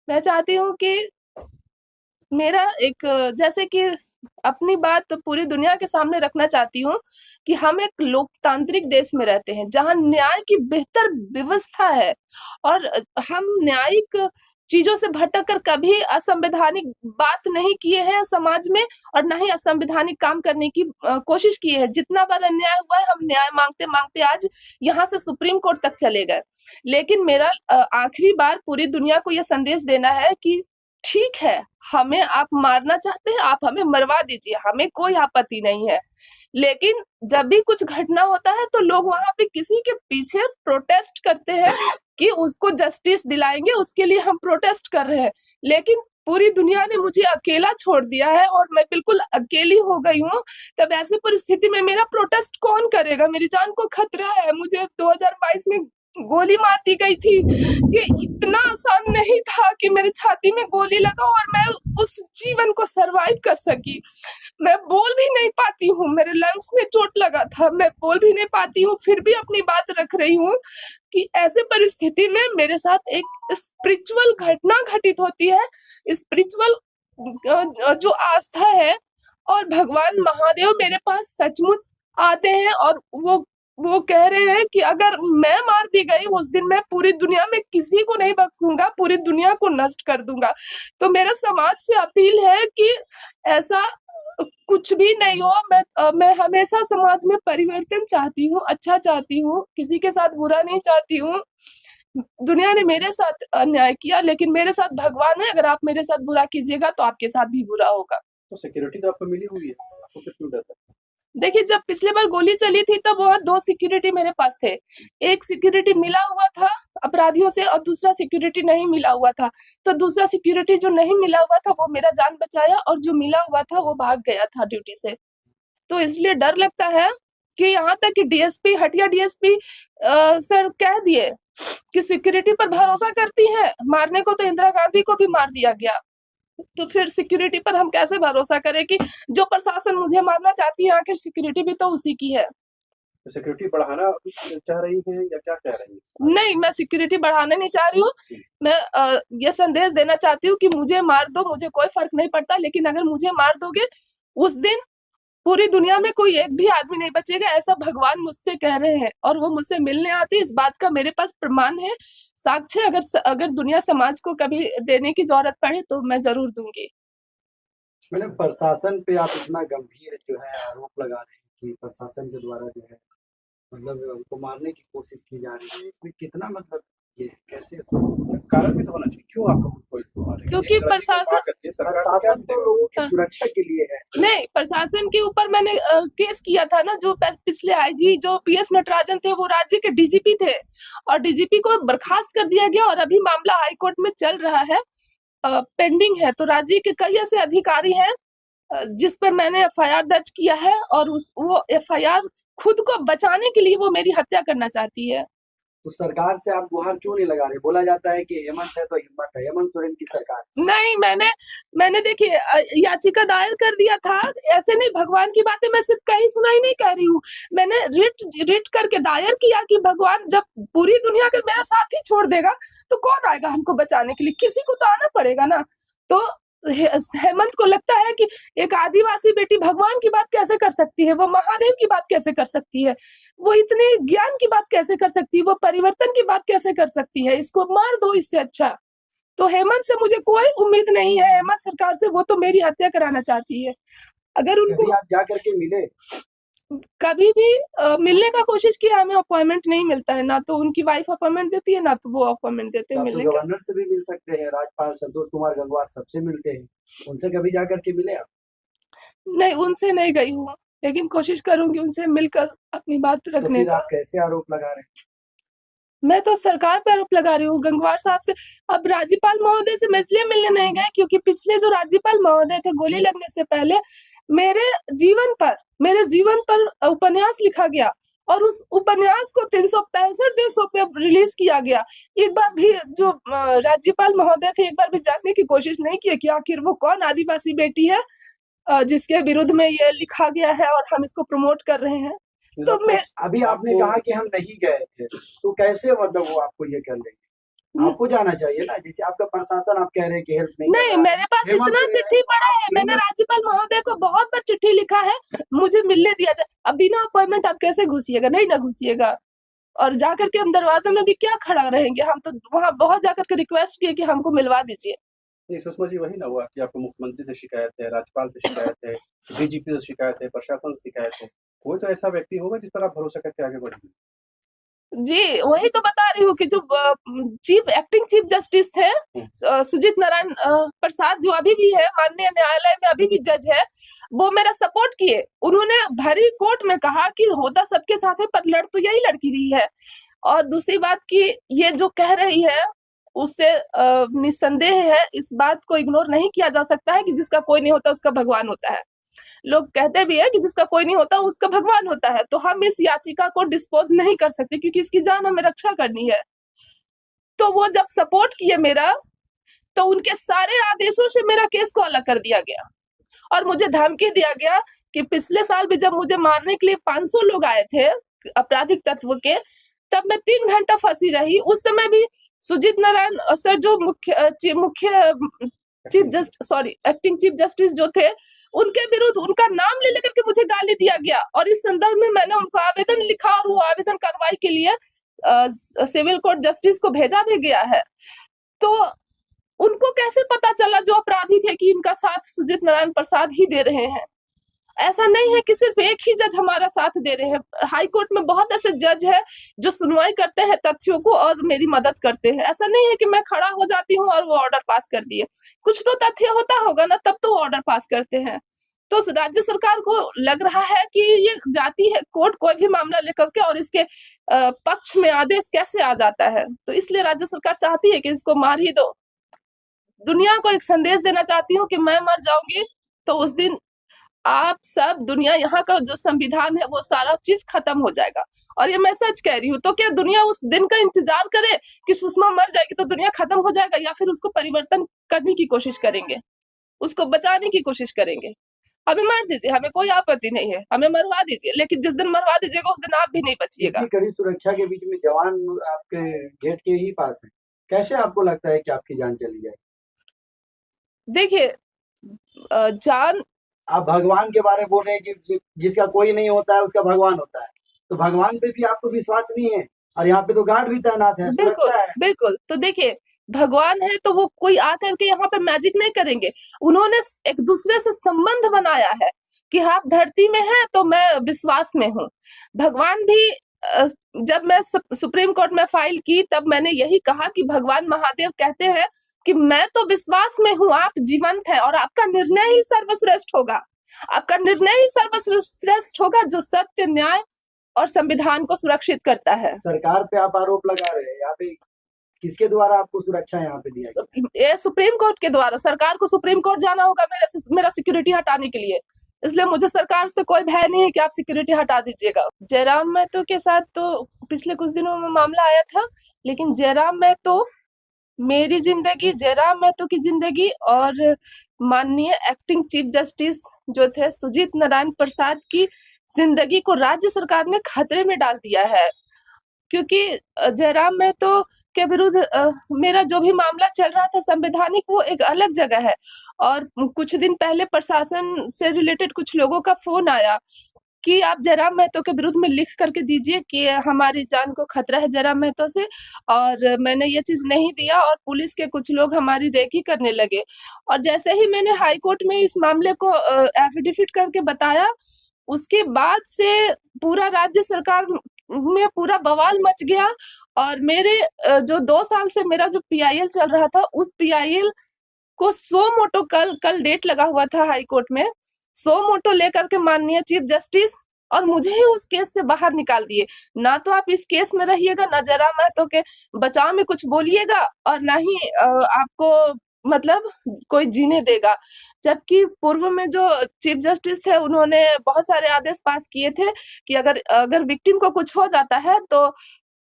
मैं चाहती हूँ कि मेरा एक जैसे कि अपनी बात पूरी दुनिया के सामने रखना चाहती हूँ कि हम एक लोकतांत्रिक देश में रहते हैं जहाँ न्याय की बेहतर व्यवस्था है और हम न्यायिक चीजों से भटक कर कभी असंवैधानिक बात नहीं किए हैं समाज में और ना ही असंवैधानिक काम करने की कोशिश की है। जितना बार अन्याय हुआ है हम न्याय मांगते मांगते आज यहाँ से सुप्रीम कोर्ट तक चले गए। लेकिन मेरा आखिरी बार पूरी दुनिया को यह संदेश देना है कि ठीक है, हमें आप मारना चाहते हैं, आप हमें मरवा दीजिए, हमें कोई आपत्ति नहीं है। लेकिन जब भी कुछ घटना होता है तो लोग वहां पे किसी के पीछे प्रोटेस्ट करते हैं कि उसको जस्टिस दिलाएंगे, उसके लिए हम प्रोटेस्ट कर रहे हैं। लेकिन पूरी दुनिया ने मुझे अकेला छोड़ दिया है और मैं बिल्कुल अकेली हो गई हूँ। तब ऐसी परिस्थिति में मेरा प्रोटेस्ट कौन करेगा? मेरी जान को खतरा है। मुझे 2022 में गोली मार दी गई थी। ये इतना आसान नहीं था कि मेरे छाती में गोली लगा और मैं उस जीवन को सरवाइव कर सकी। मैं बोल भी नहीं पाती हूँ, मेरे लंग्स में चोट लगा था, मैं बोल भी नहीं पाती हूँ, फिर भी अपनी बात रख रही हूँ कि ऐसे परिस्थिति में मेरे साथ एक स्पिरिचुअल घटना घटित होती है। स्पिरिचुअल जो आस्था है और भगवान महादेव मेरे पास सचमुच आते हैं और वो कह रहे हैं कि अगर मैं मार दी गई उस दिन मैं पूरी दुनिया में किसी को नहीं बख्शूंगा, पूरी दुनिया को नष्ट कर दूंगा। तो मेरा समाज से अपील है कि ऐसा कुछ भी नहीं हो। मैं हमेशा समाज में परिवर्तन चाहती हूँ, अच्छा चाहती हूँ, किसी के साथ बुरा नहीं चाहती हूँ। दुनिया ने मेरे साथ अन्याय किया, लेकिन मेरे साथ भगवान है। अगर आप मेरे साथ बुरा कीजिएगा तो आपके साथ भी बुरा होगा। तो सिक्योरिटी तो आपको मिली हुई है, आपको फिर क्यों डर है? देखिए, जब पिछली बार गोली चली थी तब वहाँ 2 सिक्योरिटी मेरे पास थे। एक सिक्योरिटी मिला हुआ था अपराधियों से और दूसरा सिक्योरिटी नहीं मिला हुआ था। तो दूसरा सिक्योरिटी जो नहीं मिला हुआ था वो मेरा जान बचाया और जो मिला हुआ था वो भाग गया था ड्यूटी से। तो इसलिए डर लगता है कि यहाँ तक कि डीएसपी, हटिया डीएसपी सर कह दिए कि सिक्योरिटी पर भरोसा करती है। मारने को तो इंदिरा गांधी को भी मार दिया गया। तो फिर सिक्योरिटी पर हम कैसे भरोसा करें कि जो प्रशासन मुझे मारना चाहती है आखिर सिक्योरिटी भी तो उसी की है। तो सिक्योरिटी बढ़ाना चाह रही हैं या क्या कह रही हैं? नहीं, मैं सिक्योरिटी बढ़ाना नहीं चाह रही हूँ। मैं ये संदेश देना चाहती हूँ कि मुझे मार दो, मुझे कोई फर्क नहीं पड़ता, लेकिन अगर मुझे मार दोगे उस दिन पूरी दुनिया में कोई एक भी आदमी नहीं बचेगा, ऐसा भगवान मुझसे कह रहे हैं और वो मुझसे मिलने आते हैं। इस बात का मेरे पास प्रमाण है, साक्ष्य। अगर दुनिया समाज को कभी देने की जरूरत पड़े तो मैं जरूर दूंगी। मैंने प्रशासन पे आप इतना गंभीर जो है आरोप लगा रहे हैं कि प्रशासन के द्वारा जो है मतलब उनको मारने की कोशिश की जा रही है, इसमें कितना मतलब ये कैसे कारण भी तो होना चाहिए, क्यों आप लोग को मार रहे हैं? क्योंकि प्रशासन तो लोगों की सुरक्षा के लिए है। नहीं, प्रशासन के ऊपर मैंने केस किया था ना। जो पिछले आईजी जो पीएस नटराजन थे वो राज्य के डीजीपी थे और डीजीपी को बर्खास्त कर दिया गया और अभी मामला हाईकोर्ट में चल रहा है, पेंडिंग है। तो राज्य के कई ऐसे अधिकारी हैं जिस पर मैंने एफआईआर दर्ज किया है और वो एफआईआर खुद को बचाने के लिए वो मेरी हत्या करना चाहती है। तो सरकार से आप गुहार क्यों नहीं लगा रहे? बोला जाता है कि हेमंत है तो हिम्मत है, हेमंत सोरेन की सरकार। नहीं, मैंने देखिए याचिका दायर कर दिया था। ऐसे नहीं, भगवान की बातें मैं सिर्फ कहीं सुनाई नहीं कह रही हूँ। मैंने रिट करके दायर किया कि भगवान जब पूरी दुनिया अगर मेरा साथ ही छोड़ देगा तो कौन आएगा हमको बचाने के लिए? किसी को तो आना पड़ेगा ना। तो हेमंत को लगता है कि एक आदिवासी बेटी भगवान की बात कैसे कर सकती है, वो महादेव की बात कैसे कर सकती है, वो इतने ज्ञान की बात कैसे कर सकती है, वो परिवर्तन की बात कैसे कर सकती है? इसको मार दो इससे अच्छा। तो हेमंत से मुझे कोई उम्मीद नहीं है, हेमंत सरकार से। वो तो मेरी हत्या कराना चाहती है। अगर उनको आप जा करके मिले? कभी भी मिलने का कोशिश किया, हमें अपॉइंटमेंट नहीं मिलता है। ना तो उनकी वाइफ अपॉइंटमेंट देती है, ना तो वो अपॉइंटमेंट देते हैं मिलने का। गवर्नर से भी मिल सकते हैं, राज्यपाल संतोष कुमार गंगवार सबसे मिलते हैं, उनसे कभी जा करके मिले आप? नहीं, उनसे नहीं गई हूँ, लेकिन कोशिश करूंगी उनसे मिलकर अपनी बात रखने तो फिर का। आप कैसे आरोप लगा रहे हैं? मैं तो सरकार पे आरोप लगा रही हूँ, गंगवार साहब से। अब राज्यपाल महोदय से मैं इसलिए मिलने नहीं गए क्योंकि पिछले जो राज्यपाल महोदय थे गोली लगने से पहले मेरे जीवन पर उपन्यास लिखा गया और उस उपन्यास को 365 देशों पे रिलीज किया गया। एक बार भी जो राज्यपाल महोदय थे एक बार भी जानने की कोशिश नहीं की कि आखिर वो कौन आदिवासी बेटी है जिसके विरुद्ध में ये लिखा गया है और हम इसको प्रमोट कर रहे हैं। तो मैं अभी आपने कहा कि हम नहीं गए थे, तो कैसे मतलब वो आपको ये कर लेंगे? आपको जाना चाहिए ना, जैसे आपका प्रशासन आप कह रहे हैं कि हेल्प नहीं कर नहीं, रहा है। मेरे पास फेमस इतना चिट्ठी पड़ा है, मैंने फेमस राज्यपाल महोदय को बहुत बार चिट्ठी लिखा है, मुझे मिलने दिया जाए। अब बिना अपॉइंटमेंट आप कैसे घुसिएगा? नहीं ना घुसिएगा। और जाकर के हम दरवाजे में भी क्या खड़ा रहेंगे, हम तो वहाँ बहुत जाकर के रिक्वेस्ट किए कि हमको मिलवा दीजिए। नहीं सुषमा जी, वही ना हुआ कि आपको मुख्यमंत्री से शिकायत है, राज्यपाल से शिकायत है, डीजीपी से शिकायत है, प्रशासन से शिकायत है। कोई तो ऐसा व्यक्ति होगा जिस पर आप भरोसा करके आगे बढ़ेंगे। जी, वही तो बता रही हूँ कि जो एक्टिंग चीफ जस्टिस थे सुजीत नारायण प्रसाद, जो अभी भी है माननीय न्यायालय में अभी भी जज है, वो मेरा सपोर्ट किए। उन्होंने भरी कोर्ट में कहा कि होता सबके साथ है पर लड़ तो यही लड़की रही है। और दूसरी बात कि ये जो कह रही है उससे निस्संदेह है, इस बात को इग्नोर नहीं किया जा सकता है कि जिसका कोई नहीं होता उसका भगवान होता है। लोग कहते भी है कि जिसका कोई नहीं होता उसका भगवान होता है, तो हम इस याचिका को डिस्पोज नहीं कर सकते क्योंकि इसकी जान हमें रक्षा करनी है। तो वो जब सपोर्ट किए मेरा, तो उनके सारे आदेशों से मेरा केस को अलग कर दिया गया और मुझे धमकी दिया गया कि पिछले साल भी जब मुझे मारने के लिए 500 लोग आए थे आपराधिक तत्व के, तब मैं 3 घंटा फंसी रही। उस समय भी सुजीत नारायण सर जो एक्टिंग चीफ जस्टिस जो थे, उनके विरुद्ध उनका नाम ले लेकर के मुझे गाली दिया गया और इस संदर्भ में मैंने उनको आवेदन लिखा और वो आवेदन कार्रवाई के लिए सिविल कोर्ट जस्टिस को भेजा भी गया है। तो उनको कैसे पता चला जो अपराधी थे कि इनका साथ सुजीत नारायण प्रसाद ही दे रहे हैं? ऐसा नहीं है कि सिर्फ एक ही जज हमारा साथ दे रहे हैं। हाई कोर्ट में बहुत ऐसे जज है जो सुनवाई करते हैं तथ्यों को और मेरी मदद करते हैं। ऐसा नहीं है कि मैं खड़ा हो जाती हूँ और वो ऑर्डर पास कर दिए। कुछ तो तथ्य होता होगा ना, तब तो ऑर्डर पास करते हैं। तो राज्य सरकार को लग रहा है कि ये जाती है कोर्ट कोई भी मामला लेकर के और इसके पक्ष में आदेश कैसे आ जाता है, तो इसलिए राज्य सरकार चाहती है कि इसको मार ही दो। दुनिया को एक संदेश देना चाहती हूँ कि मैं मर जाऊंगी तो उस दिन आप सब दुनिया, यहाँ का जो संविधान है वो सारा चीज खत्म हो जाएगा। और ये मैं सच कह रही हूँ। तो क्या दुनिया उस दिन का इंतजार करे कि सुषमा मर जाएगी तो दुनिया खत्म हो जाएगा, या फिर उसको परिवर्तन करने की कोशिश करेंगे, उसको बचाने की कोशिश करेंगे? हमें मार दीजिए, हमें कोई आपत्ति नहीं है, हमें मरवा दीजिए, लेकिन जिस दिन मरवा दीजिएगा उस दिन आप भी नहीं बचिएगा। इतनी कड़ी सुरक्षा के बीच में जवान आपके गेट के ही पास है, कैसे आपको लगता है कि आपकी जान चली जाएगी? देखिए जान, आप भगवान के बारे में बोल रहे हैं कि जिसका कोई नहीं होता है उसका भगवान होता है, तो भगवान पे भी आपको विश्वास नहीं है और यहाँ पे तो गार्ड भी तैनात है, बिल्कुल सुरक्षा है। बिल्कुल। तो देखिए भगवान है तो वो कोई आकर के यहाँ पे मैजिक नहीं करेंगे। उन्होंने एक दूसरे से संबंध बनाया है कि आप धरती में हैं तो मैं विश्वास में हूँ। भगवान भी जब मैं सुप्रीम कोर्ट में फाइल की तब मैंने यही कहा कि भगवान महादेव कहते हैं कि मैं तो विश्वास में हूँ, आप जीवंत हैं और आपका निर्णय ही सर्वश्रेष्ठ होगा। आपका निर्णय ही सर्वश्रेष्ठ होगा जो सत्य, न्याय और संविधान को सुरक्षित करता है। सरकार पे आप आरोप लगा रहे हैं, यहाँ पे किसके द्वारा आपको सुरक्षा यहाँ पे दिया गया? ये सुप्रीम कोर्ट के द्वारा। सरकार को सुप्रीम कोर्ट जाना होगा मेरा सिक्योरिटी हटाने के लिए, इसलिए मुझे सरकार से कोई भय नहीं है कि आप सिक्योरिटी हटा दीजिएगा। जयराम महतो के साथ तो पिछले कुछ दिनों में मामला आया था, लेकिन जयराम महतो मेरी जिंदगी, जयराम महतो की जिंदगी और माननीय एक्टिंग चीफ जस्टिस जो थे सुजीत नारायण प्रसाद की जिंदगी को राज्य सरकार ने खतरे में डाल दिया है। क्योंकि जयराम महतो के विरुद्ध मेरा जो भी मामला चल रहा था संवैधानिक, वो एक अलग जगह है। और कुछ दिन पहले प्रशासन से रिलेटेड कुछ लोगों का फोन आया कि आप जयराम महतो के विरुद्ध में लिख करके दीजिए कि हमारी जान को खतरा है जयराम महतो से, और मैंने ये चीज नहीं दिया और पुलिस के कुछ लोग हमारी रेकी करने लगे। और जैसे ही मैंने हाई कोर्ट में इस मामले को एफिडेविट करके बताया, उसके बाद से पूरा राज्य सरकार में पूरा बवाल मच गया। और मेरे जो 2 साल से मेरा जो पीआईएल चल रहा था, उस पीआईएल को सो मोटो कल डेट लगा हुआ था हाई कोर्ट में, सो मोटो लेकर के माननीय चीफ जस्टिस और मुझे ही उस केस से बाहर निकाल दिए। ना तो आप इस केस में रहिएगा, ना जयराम महतो के बचाव में कुछ बोलिएगा, और ना ही आपको मतलब कोई जीने देगा। जबकि पूर्व में जो चीफ जस्टिस थे उन्होंने बहुत सारे आदेश पास किए थे कि अगर विक्टिम को कुछ हो जाता है तो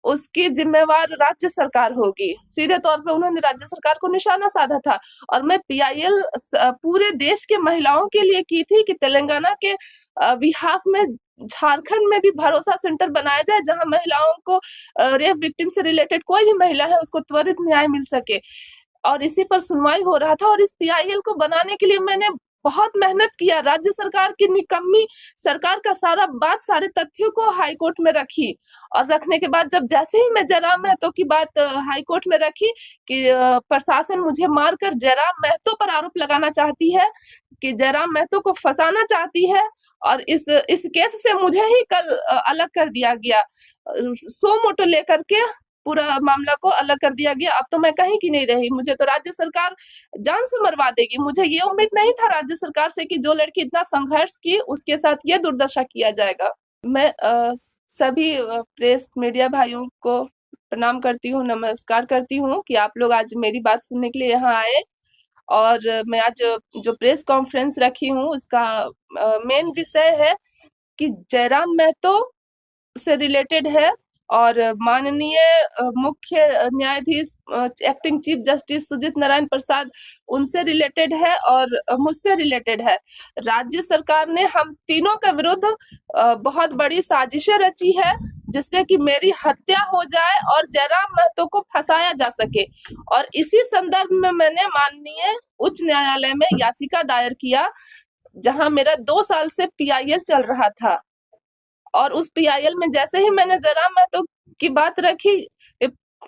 उसकी जिम्मेवार राज्य सरकार होगी। सीधे तौर पे उन्होंने राज्य सरकार को निशाना साधा था। और मैं पीआईएल पूरे देश के महिलाओं के लिए की थी कि तेलंगाना के बिहाफ में झारखंड में भी भरोसा सेंटर बनाया जाए, जहां महिलाओं को रेप विक्टिम से रिलेटेड कोई भी महिला है उसको त्वरित न्याय मिल सके। और इसी पर सुनवाई हो रहा था, और इस पीआईएल को बनाने के लिए मैंने बहुत मेहनत किया। राज्य सरकार की निकम्मी सरकार का सारे तथ्यों को हाई कोर्ट में रखी, और रखने के बाद जब जैसे ही मैं जयराम महतो की बात हाई कोर्ट में रखी कि प्रशासन मुझे मारकर जयराम महतो पर आरोप लगाना चाहती है, कि जयराम महतो को फंसाना चाहती है, और इस केस से मुझे ही कल अलग कर दिया गया। सो मोटो लेकर के पूरा मामला को अलग कर दिया गया। अब तो मैं कहीं की नहीं रही, मुझे तो राज्य सरकार जान से मरवा देगी। मुझे ये उम्मीद नहीं था राज्य सरकार से कि जो लड़की इतना संघर्ष की उसके साथ ये दुर्दशा किया जाएगा। मैं सभी प्रेस मीडिया भाइयों को प्रणाम करती हूँ, नमस्कार करती हूँ कि आप लोग आज मेरी बात सुनने के लिए यहाँ आए। और मैं आज जो प्रेस कॉन्फ्रेंस रखी हूँ उसका मेन विषय है कि जयराम महतो से रिलेटेड है, और माननीय मुख्य न्यायाधीश acting chief justice Sujit Narayan Prasad उनसे रिलेटेड है, और मुझसे रिलेटेड है। राज्य सरकार ने हम तीनों के विरुद्ध बहुत बड़ी साजिशें रची है, जिससे कि मेरी हत्या हो जाए और जयराम महतो को फंसाया जा सके। और इसी संदर्भ में मैंने माननीय उच्च न्यायालय में याचिका दायर किया, जहां मेरा 2 साल से पीआईएल चल रहा था। और उस पीआईएल में जैसे ही मैंने जयराम महतो की बात रखी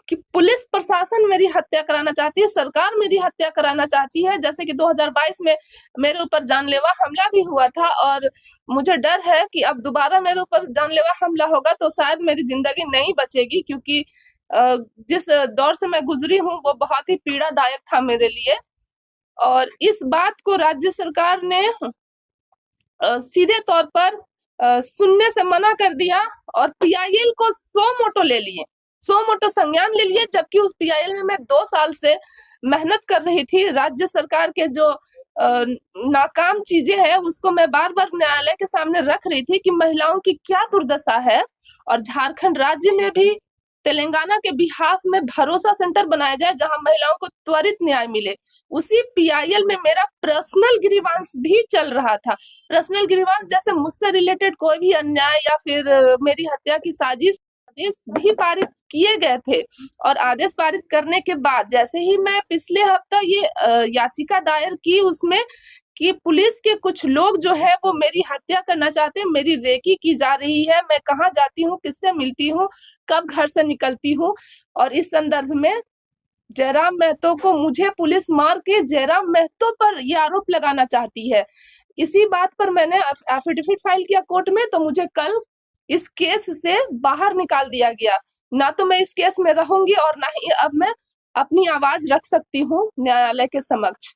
कि पुलिस प्रशासन मेरी हत्या कराना चाहती है, सरकार मेरी हत्या कराना चाहती है, जैसे कि 2022 में मेरे ऊपर जानलेवा हमला भी हुआ था, और मुझे डर है कि अब दोबारा मेरे ऊपर जानलेवा हमला होगा तो शायद मेरी जिंदगी नहीं बचेगी, क्योंकि जिस दौर से मैं गुजरी हूँ वो बहुत ही पीड़ादायक था मेरे लिए। और इस बात को राज्य सरकार ने सीधे तौर पर सुनने से मना कर दिया, और पीआईएल को सो मोटो ले लिए, सो मोटो संज्ञान ले लिए, जबकि उस पीआईएल में मैं 2 साल से मेहनत कर रही थी। राज्य सरकार के जो नाकाम चीजें हैं उसको मैं बार बार न्यायालय के सामने रख रही थी कि महिलाओं की क्या दुर्दशा है। और झारखंड राज्य में भी तेलंगाना के बिहाफ में भरोसा सेंटर बनाया जाए, जहां महिलाओं को त्वरित न्याय मिले। उसी पीआईएल में मेरा पर्सनल ग्रीवांस भी चल रहा था। पर्सनल ग्रीवांस जैसे मुझसे रिलेटेड कोई भी अन्याय या फिर मेरी हत्या की साजिश, आदेश भी पारित किए गए थे। और आदेश पारित करने के बाद जैसे ही मैं पिछले हफ्ता ये याचिका दायर की उसमें कि पुलिस के कुछ लोग जो है वो मेरी हत्या करना चाहते हैं, मेरी रेकी की जा रही है, मैं कहाँ जाती हूँ, किससे मिलती हूँ, कब घर से निकलती हूँ, और इस संदर्भ में जयराम महतो को मुझे पुलिस मार के जयराम महतो पर यह आरोप लगाना चाहती है। इसी बात पर मैंने एफिडेविट फाइल किया कोर्ट में, तो मुझे कल इस केस से बाहर निकाल दिया गया। ना तो मैं इस केस में रहूंगी और ना ही अब मैं अपनी आवाज रख सकती हूँ न्यायालय के समक्ष।